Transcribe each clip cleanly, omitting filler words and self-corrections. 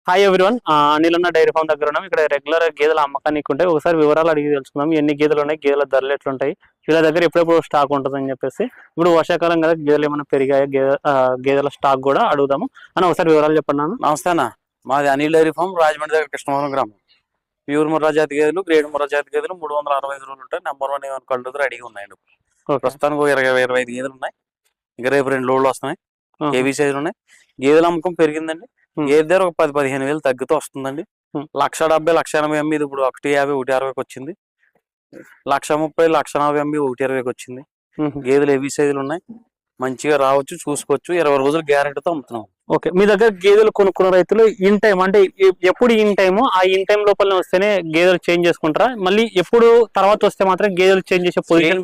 Hi everyone, Anil అన్న dairy farm దగ్గర ఉన్నాం. ఇక్కడ రెగ్యులర్ గేదెల అమ్మకానికి ఉంటాయి. ఒకసారి వివరాలు అడిగి తెలుసుకుందాం. ఎన్ని గేదెలు ఉన్నాయి, గేదెల ధరలు ఎట్లుంటాయి, వీళ్ళ దగ్గర ఎప్పుడెప్పుడు స్టాక్ ఉంటుందని చెప్పేసి. ఇప్పుడు వర్షాకాలం కదా, గేదెలు ఏమైనా పెరిగాయి, గేదెల స్టాక్ కూడా అడుగుదాము అని. ఒకసారి వివరాలు చెప్పండి అన్న. నమస్తే అన్న, మాది అనిల్ డైరీ ఫామ్, రాజమండ్రి దగ్గర కృష్ణవరం గ్రామం. ప్యూర్ ముర్రా జాతి గేదెలు, గ్రేడ్ ముర్రా జాతి గేదెలు 365 రోజులు ఉంటాయి. నెంబర్ 1 ఏమైనా కళ్ళు రెడీగా ఉన్నాయండి. ప్రస్తుతానికి 25 గేదెలు ఉన్నాయి. ఇంకా రేపు 2 లోడ్లు వస్తున్నాయి. ఏబీ సైజులు ఉన్నాయి. గేదెల అమ్మకం పెరిగిందండి. గేదె దగ్గర ఒక 10-15 వేలు తగ్గుతూ వస్తుందండి. 1,70,000, 1,80,000 అమ్మి ఇప్పుడు 150, 160కి వచ్చింది. 1,30,000, 140 అమ్మి 120కి వచ్చింది. గేదెలు ఏబీ సైజులు ఉన్నాయి. మంచిగా రావచ్చు, చూసుకోవచ్చు. 20 రోజులు గ్యారెంటీతో అమ్ముతున్నాం. ఓకే, మీ దగ్గర గేదెలు కొనుక్కున్న రైతులు ఇన్ టైం అంటే ఎప్పుడు ఇన్ టైము, ఆ ఇన్ టైం లోపల వస్తేనే గేదెలు చేంజ్ చేసుకుంటారా? మళ్ళీ ఎప్పుడు తర్వాత వస్తే మాత్రం గేదెలు చేంజ్ చేసే పొజిషన్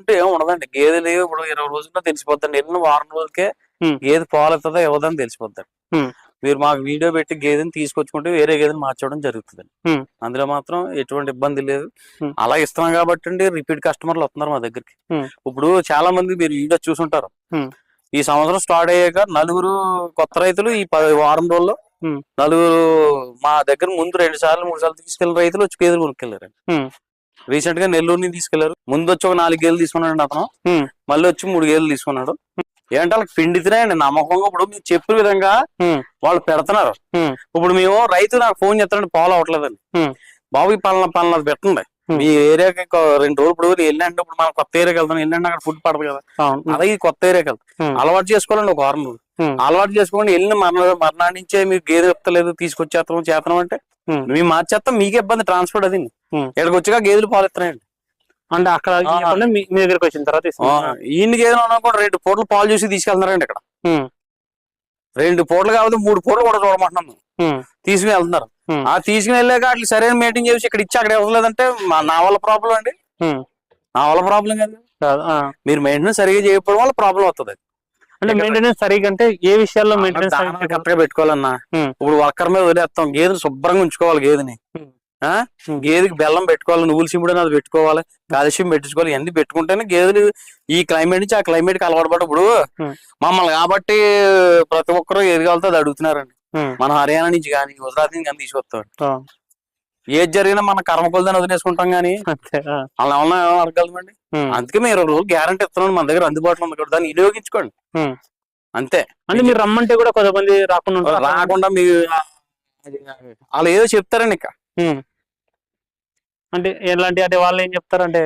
అంటే ఏం ఉండదండి. గేదెలు ఇప్పుడు 20 రోజుల్లో తెలిసిపోద్దండి. ఎన్ని వారం రోజులకే గేదె పాలు ఇస్తుందో ఇవ్వదని తెలిసిపోద్దండి. మీరు మాకు వీడియో పెట్టి గేదెని తీసుకొచ్చుకుంటే వేరే గేదెని మార్చడం జరుగుతుంది. అందులో మాత్రం ఎటువంటి ఇబ్బంది లేదు. అలా ఇస్తున్నాం కాబట్టి అండి రిపీట్ కస్టమర్లు వస్తున్నారు మా దగ్గరికి. ఇప్పుడు చాలా మంది మీరు వీడియో చూసుంటారు. ఈ సంవత్సరం స్టార్ట్ అయ్యాక 4 కొత్త రైతులు ఈ వారం రోజుల్లో 4 మా దగ్గర ముందు 2 సార్లు 3 సార్లు తీసుకెళ్లిన రైతులు వచ్చి గేదెలు కొనుక్కెళ్ళారు. రీసెంట్ గా నెల్లూరుని తీసుకెళ్లారు. ముందు వచ్చి ఒక 4 గేదెలు తీసుకున్నాడు అతను. మళ్ళీ వచ్చి 3 గేదెలు తీసుకున్నాడు. ఏంటంటే వాళ్ళకి పిండి తినాయండి నమ్మకంగా. ఇప్పుడు మీరు చెప్పిన విధంగా వాళ్ళు పెడుతున్నారు. ఇప్పుడు మేము రైతు నాకు ఫోన్ చేస్తానండి, పాలు అవ్వట్లేదండి. బాబు ఈ పనులు పెట్టండి, మీ ఏరియాకి 2 రోజులు. ఇప్పుడు వెళ్ళండి, ఇప్పుడు మనం కొత్త ఏరియాకి వెళ్తాం. వెళ్ళండి, అక్కడ ఫుడ్ పడదు కదా. అలాగే ఈ కొత్త ఏరియాకి వెళ్తాం. అలవాటు చేసుకోవాలండి. ఒక వారం రోజులు అలవాటు చేసుకోండి. వెళ్ళిన మర్నాడు నుంచే మీరు గేదె చెప్తలేదు, తీసుకొచ్చేస్తాం అంటే మేము మార్చేస్తాం. మీకే ఇబ్బంది ట్రాన్స్పోర్ట్ అది. ఇక్కడికి వచ్చాక గేదెలు పాలు ఇస్తున్నాయండి. అంటే అక్కడ మీ దగ్గరకు వచ్చిన తర్వాత ఈయన గేదెలు ఉన్నా కూడా 2 పూటలు పాలు చూసి తీసుకెళ్తున్నారండి. ఇక్కడ 2 పూటలు కాకపోతే 3 పూటలు కూడా చూడమంటున్నాను. తీసుకుని వెళ్తున్నారు. ఆ తీసుకుని వెళ్ళాక అట్లా సరైన మెయింటైన్ చేసి ఇక్కడ ఇచ్చి అక్కడ ఇవ్వలేదంటే నా వల్ల ప్రాబ్లం అండి. నా వల్ల ప్రాబ్లం కాదు. మీరు మెయింటెనెన్స్ సరిగా చేయకపోవడం వల్ల ప్రాబ్లం అవుతుంది. అంటే మెయింటెనెన్స్ సరిగా అంటే ఏ విషయాల్లో మెయింటెనెన్స్ కరెక్ట్ గా పెట్టుకోవాలన్నా. ఇప్పుడు వర్కర్ మీద వదిలేస్తాం. గేదెని శుభ్రంగా ఉంచుకోవాలి. గేదెకి బెల్లం పెట్టుకోవాలి, నువ్వుల సిమ్ముడని అది పెట్టుకోవాలి, కాల్షియం పెట్టించుకోవాలి. ఇవన్నీ పెట్టుకుంటేనే గేదెలు ఈ క్లైమేట్ నుంచి ఆ క్లైమేట్ కి అలవాటు పడ్డ. ఇప్పుడు మమ్మల్ని కాబట్టి ప్రతి ఒక్కరు ఏది కావాలితే అది అడుగుతున్నారండి. మన హర్యానా నుంచి కానీ గుజరాత్ నుంచి కానీ తీసుకొస్తాడు. ఏది జరిగినా మన కర్మ కొలదని వదిలేసుకుంటాం కానీ అలా ఏమన్నా అడగలమండి. అందుకే మేము 20 రోజులు గ్యారంటీ ఇస్తున్నాం. మన దగ్గర అందుబాటులో ఉంది. దాన్ని వినియోగించుకోండి అంతే. అంటే మీరు రమ్మంటే కూడా కొంతమంది రాకుండా మీరు వాళ్ళు ఏదో చెప్తారండి. ఇక అంటే ఎలాంటి, అంటే వాళ్ళు ఏం చెప్తారంటే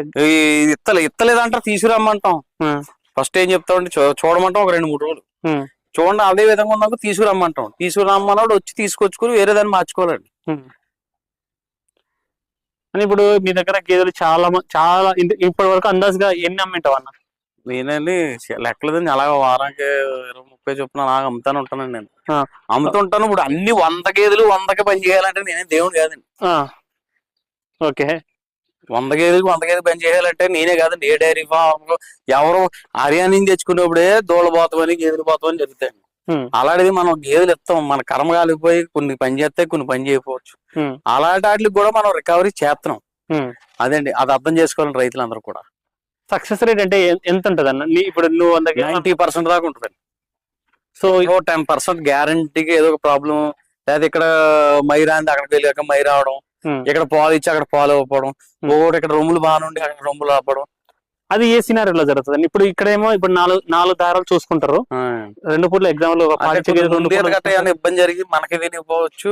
ఇత్తలేదంటారు, తీసుకురమ్మంటాం. ఫస్ట్ ఏం చెప్తామంటే చూడమంటాం. ఒక 2-3 రోజులు చూడండి, అదే విధంగా ఉన్నాక తీసుకురమ్మంటాం. తీసుకురమ్మన్నాడు వచ్చి తీసుకొచ్చుకుని వేరే దాన్ని మార్చుకోవాలండి. అని ఇప్పుడు మీ దగ్గర గేదెలు చాలా ఇప్పటి వరకు అందాజుగా ఎన్ని అమ్మింటావు అన్న? నేనండి లెక్కలేదండి. అలాగ వారానికి 20-30 చొప్పున అలాగ అమ్ముతానే ఉంటానండి. నేను అమ్ముతుంటాను. ఇప్పుడు అన్ని 100 గేదెలు 100కి పని చేయాలంటే నేనే దేవుడు కాదండి. ఓకే, 100 గేదెలు 100 గేదెలు పని చేయాలంటే నేనే కాదండి. ఏ డైరీ ఫామ్ ఎవరు హర్యానా నుంచి తెచ్చుకున్నప్పుడే దూడలు పోతామని గేదెలు పోతామని జరుగుతాయి. అలాంటిది మనం గేదెలు ఇస్తాం. మన కర్మ కాలిపోయి కొన్ని పని చేస్తాయి, కొన్ని పని చేయకపోవచ్చు. అలాంటి వాటికి కూడా మనం రికవరీ చేస్తున్నాం. అదండి, అది అర్థం చేసుకోవాలని రైతులందరూ కూడా. సక్సెస్ రేట్ అంటే ఎంత ఉంటుంది అన్న? ఇప్పుడు నువ్వు 90% దాకా ఉంటుంది. సో 10% గ్యారంటీగా ఏదో ఒక ప్రాబ్లం, లేదా ఇక్కడ మైరా అంది అక్కడికి వెళ్ళాక మై రావడం, ఇక్కడ పాలు ఇచ్చి అక్కడ పాలు ఇవ్వడం, ఇక్కడ రొమ్ములు బాగుండి అక్కడ రొమ్ములు ఆపడం. అది ఏ సినారీలో జరుగుతుంది? ఇప్పుడు ఇక్కడేమో ఇప్పుడు 4 దారాలు చూసుకుంటారు. 2 పూట్ల ఎగ్జామ్ లో ఇబ్బంది జరిగి మనకి తెలియకపోవచ్చు,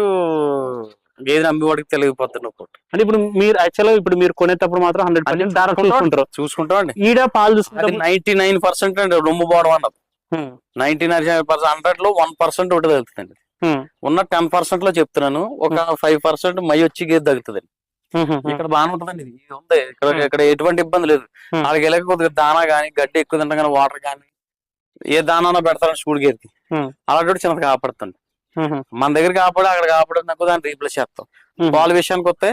గేదెని అమ్మివాడికి తెలియకపోతుంది. అంటే ఇప్పుడు మీరు యాక్చువల్గా ఇప్పుడు మీరు కొనేటప్పుడు మాత్రం 100% దారాలు చూసుకుంటాం అండి. ఈడ పాలు చూసుకుంటే 99% అండి రొమ్ము పోవడం అన్నది. 99% 100లో 1% ఒకటి తగ్గుతుందండి. ఉన్న 10% లో చెప్తున్నాను. ఒక 5% మై వచ్చి గేదె తగ్గుతుందండి. ఇక్కడ బాగానే ఉంటుందండి. ఇది ఉంది ఇక్కడ ఎటువంటి ఇబ్బంది లేదు. వాళ్ళకి వెళ్ళక కొద్దిగా దానా గానీ, గడ్డి ఎక్కువ తింటాం కానీ, వాటర్ కానీ ఏ దానా పెడతారని స్కూల్ గేదెకి అలాంటి చిన్నది కాపాడుతుంది. మన దగ్గర కాపాడు అక్కడ కాపాడు దాన్ని రీప్లేస్ చేస్తాం. పాలు విషయానికి వస్తే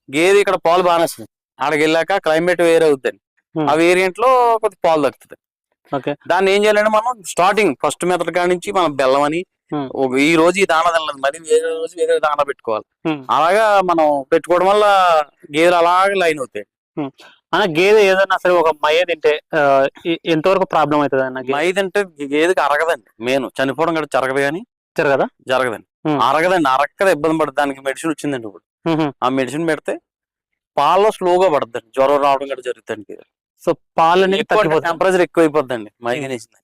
గేదె ఇక్కడ పాలు బాగానే వస్తుంది. అక్కడికి వెళ్ళాక క్లైమేట్ వేరే అవుతుంది. ఆ వేరియంట్ లో కొద్ది పాలు తగ్గుతుంది. దాన్ని ఏం చేయాలంటే మనం స్టార్టింగ్ ఫస్ట్ మెథడ్ కాడి నుంచి మనం బెల్లం అని ఈ రోజు ఈ దానా తినలేదు, మరి వేరే రోజు వేరే దానా పెట్టుకోవాలి. అలాగా మనం పెట్టుకోవడం వల్ల గేదెలు అలాగే లైన్ అవుతాయి. గేదె ఏదైనా సరే ఒక మయ్య తింటే ఎంతవరకు ప్రాబ్లం అవుతుంది అన్న? మై తింటే గేదెకి అరగదండి. మెయిన్ చనిపోవడం కూడా జరగదు కానీ జరగదండి. అరగదండి, అరక్కద ఇబ్బంది పడుతుంది. దానికి మెడిసిన్ వచ్చిందండి ఇప్పుడు. ఆ మెడిసిన్ పెడితే పాలలో స్లోగా పడుతుంది, జ్వరం రావడం కూడా జరుగుతుంది. సో పాలు టెంపరేచర్ ఎక్కువ అయిపోద్దండి, మైగ్రేన్ వేసింది.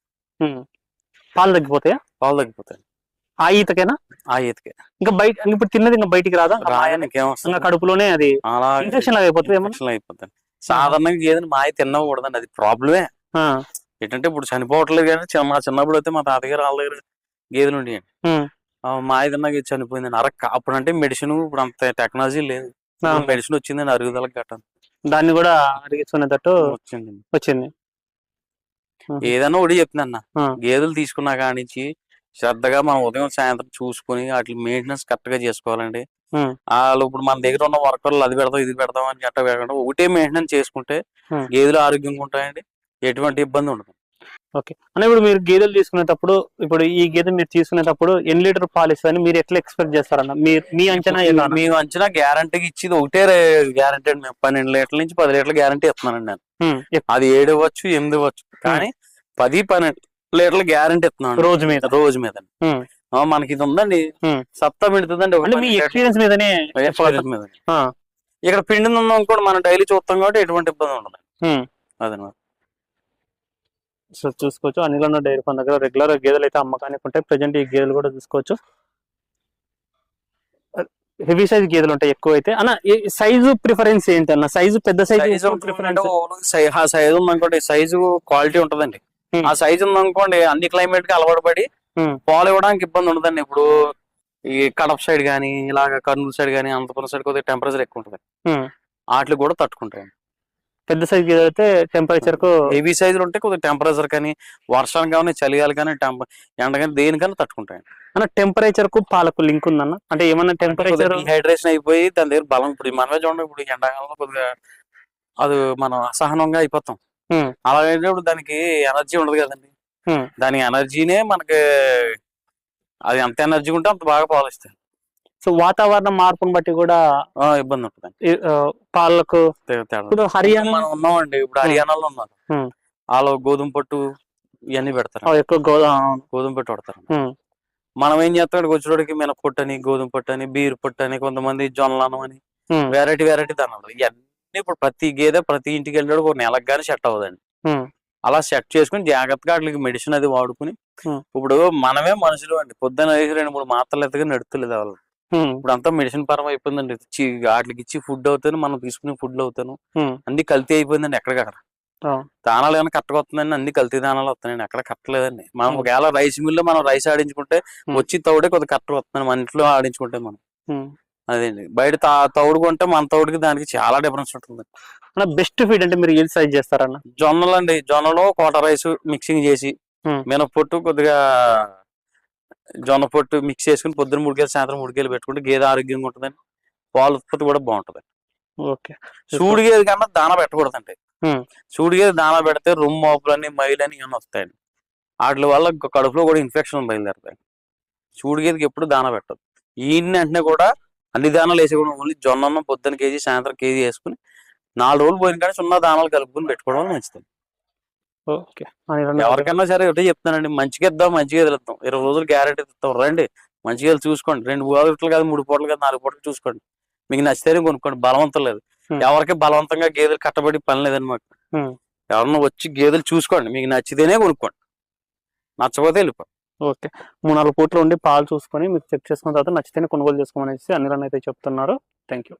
పాలు తగ్గిపోతాయా? పాలు తగ్గిపోతాయి ఆ ఈతకేనా? ఆ ఈతకే. ఇంకా బయట ఇప్పుడు తిన్నది ఇంకా బయటికి రాదా? ఇంకా కడుపులోనే అది అలా ఇన్ఫెక్షన్ అయిపోతుంది. అయిపోతుంది. సాధారణంగా గేదెని మాయ తినకూడదండి, అది ప్రాబ్లమే. ఏంటంటే ఇప్పుడు చనిపోవట్లేదు, కానీ మా చిన్నప్పుడు అయితే మా తాతగారు వాళ్ళ దగ్గర గేదెలు ఉండేయండి, మాయ తిన్నా గేదె చనిపోయిందండి. అప్పుడు అంటే మెడిసిన్, ఇప్పుడు అంత టెక్నాలజీ లేదు, మెడిసిన్ వచ్చిందండి అరుగుదలకు గట్ట. దాన్ని కూడా అరిగించుకునేటట్టు వచ్చింది. ఏదన్నా ఒకటి చెప్తున్నా, గేదెలు తీసుకున్నా కానించి శ్రద్ధగా మనం ఉదయం సాయంత్రం చూసుకుని వాటి మెయింటెనెన్స్ కరెక్ట్ గా చేసుకోవాలండి. వాళ్ళు ఇప్పుడు మన దగ్గర ఉన్న వర్కర్లు అది పెడతాం ఇది పెడతాం అని గట్ట పెడకుండా ఒకటే మెయింటెనెన్స్ చేసుకుంటే గేదెలు ఆరోగ్యంగా ఉంటాయండి, ఎటువంటి ఇబ్బంది ఉండదు. ఓకే అంటే ఇప్పుడు మీరు గేదెలు తీసుకునేటప్పుడు, ఇప్పుడు ఈ గేదె మీరు తీసుకునేటప్పుడు ఎన్ని లీటర్ పాలు ఇస్తుందని మీరు ఎట్లా ఎక్స్పెక్ట్ చేస్తారన్న? మీ అంచనా? మేము అంచనా గ్యారంటీకి ఇచ్చింది ఒకటే గ్యారంటీ అండి, 12 లీటర్ల నుంచి 10 లీటర్ల గ్యారంటీ ఇస్తున్నానండి నేను. అది 7 ఇవ్వచ్చు 8 ఇవ్వచ్చు, కానీ 10-12 లీటర్ల గ్యారంటీ ఇస్తున్నాను రోజు మీద. మనకి ఇది ఉందండి, సత్తా పెడుతుందండి. ఎక్స్పీరియన్స్ మీదనే ఇక్కడ పిండి ఉందాం కూడా మనం డైలీ చూస్తాం కాబట్టి ఎటువంటి ఇబ్బంది ఉండదు. అదనమాట. సో చూసుకోవచ్చు, అనిల్ డైరీ ఫార్మ్ దగ్గర రెగ్యులర్ గేదెలు అయితే అమ్మకానికి ఉంటాయి. ప్రజెంట్ ఈ గేదెలు కూడా చూసుకోవచ్చు, హెవీ సైజ్ గేదెలు ఉంటాయి ఎక్కువ. అయితే అన్న సైజు ప్రిఫరెన్స్ ఏంటి అన్న? సైజు పెద్ద సైజు సైజు ఉందనుకోండి, సైజు క్వాలిటీ ఉంటదండి. ఆ సైజు ఉందనుకోండి, అన్ని క్లైమేట్ కి అలవాటు పడి పాలు ఇవ్వడానికి ఇబ్బంది ఉండదండి. ఇప్పుడు ఈ కడప సైడ్ గానీ, ఇలాగ కర్నూలు సైడ్ గానీ, అనంతపురం సైడ్ కొద్దిగా టెంపరేచర్ ఎక్కువ ఉంటుంది, వాటికి కూడా తట్టుకుంటాయి. పెద్ద సైజ్ గేదె అయితే టెంపరేచర్ కు, హెవీ సైజులు ఉంటే కొద్దిగా టెంపరేచర్ కానీ, వర్షానికి కానీ, చలిగాలి కానీ, ఎండ కానీ, దేనికైనా తట్టుకుంటాయి. అన్న టెంపరేచర్ కు పాలకు లింక్ ఉందన్న? అంటే ఏమన్నా టెంపరేచర్ డిహైడ్రేషన్ అయిపోయి దాని దగ్గర బలం, ఇప్పుడు మనమే చూడండి, ఇప్పుడు ఎండాకాలంలో కొద్దిగా అది మనం అసహనంగా అయిపోతాం. అలాగైతే ఇప్పుడు దానికి ఎనర్జీ ఉండదు కదండి, దాని ఎనర్జీనే మనకి, అది ఎంత ఎనర్జీ ఉంటే అంత బాగా పాలిస్తాయి. సో వాతావరణ మార్పును బట్టి కూడా ఇబ్బంది ఉంటుంది పాలకు. ఇప్పుడు హర్యానా మనం ఉన్నామండి, ఇప్పుడు హర్యానాలో ఉన్నారు, వాళ్ళు గోధుమ పట్టు ఇవన్నీ పెడతారు, ఎక్కువ గోధుమ పట్టు పెడతారు. మనం ఏం చేస్తాం, వచ్చేటోడికి మినపొట్టు అని, గోధుమ పట్టు అని, బీరు పట్టు అని, కొంతమంది జొన్నలను అని, వెరైటీ దానాలు. ఇవన్నీ ఇప్పుడు ప్రతి గేదె ప్రతి ఇంటికి వెళ్ళాడు ఒక నెలకు గానీ సెట్ అవ్వదండి. అలా సెట్ చేసుకుని జాగ్రత్తగా వాటికి మెడిసిన్ అది వాడుకుని, ఇప్పుడు మనమే మనుషులు అండి, పొద్దున 2-3 మాత్రలు ఎత్తగా నడుతులేదు వాళ్ళు. ఇప్పుడు అంతా మెడిసిన్ పరం అయిపోయిందండి, వాటికి ఇచ్చి ఫుడ్ అవుతాను, మనం తీసుకునే ఫుడ్ అవుతాను, అన్ని కల్తీ అయిపోయిందండి. ఎక్కడికక్కడ దానాలు ఏమైనా కరెక్ట్గా వస్తుందండి, అన్ని కల్తీ దానాలు వస్తున్నాయండి, ఎక్కడ కట్టలేదండి. మనం ఒకవేళ రైస్ మిల్ మనం రైస్ ఆడించుకుంటే వచ్చి తౌడే కొద్దిగా కరెక్ట్ వస్తుంది, మన ఇంట్లో ఆడించుకుంటే మనం. అదేండి, బయట తౌడు కొంటే మన తౌడుకి దానికి చాలా డిఫరెన్స్ ఉంటుంది. బెస్ట్ ఫీడ్ అంటే మీరు ఏం సైజ్ చేస్తారన్న? జొన్నలు అండి, జొన్నలో కోట రైస్ మిక్సింగ్ చేసి, మినపొట్టు కొద్దిగా జొన్న పొట్టు మిక్స్ చేసుకుని పొద్దున 3 కేజీలు సాయంత్రం 3 కేజీలు పెట్టుకుంటే గేదె ఆరోగ్యంగా ఉంటుందండి, పాల ఉత్పత్తి కూడా బాగుంటుంది. సూడి గేదె కన్నా దానా పెట్టకూడదండి, సూడి గేదె దానా పెడితే రొమ్ము మోపులని మైలని ఇవన్నీ వస్తాయండి, వాటి వల్ల కడుపులో కూడా ఇన్ఫెక్షన్ బయలుదేరుతాయి. సూడి గేదెకి ఎప్పుడు దానా పెట్టదు. ఈయన్ని అంటే కూడా అన్ని దానాలు వేసుకోవడం, ఓన్లీ జొన్న పొద్దున కేజీ సాయంత్రం కేజీ వేసుకుని 4 రోజులు పోయిన కానీ 0 దానాలు కలుపుకుని పెట్టుకోవడం మంచిది. ఎవరికైనా సరే ఒకటే చెప్తానండి, మంచిగా ఇద్దాం, మంచిగా ఇద్దాం, 20 రోజులు గ్యారెంటీ ఇస్తాం, రండి మంచిగా చూసుకోండి, 2 పూటలు కాదు 3 పూటలు కాదు 4 పూటలు చూసుకోండి, మీకు నచ్చితేనే కొనుక్కోండి, బలవంతం లేదు. ఎవరికి బలవంతంగా గేదెలు కట్టబడి పని లేదని మాకు. ఎవరన్నా వచ్చి గేదెలు చూసుకోండి, మీకు నచ్చితేనే కొనుక్కోండి, నచ్చపోతే వెళ్ళిపోండి. ఓకే, 3-4 పూటలు ఉండి పాలు చూసుకొని మీకు చెక్ చేసుకున్న తర్వాత నచ్చితేనే కొనుగోలు చేసుకోమనేసి అనిల్ అయితే చెప్తున్నారు. Thank you.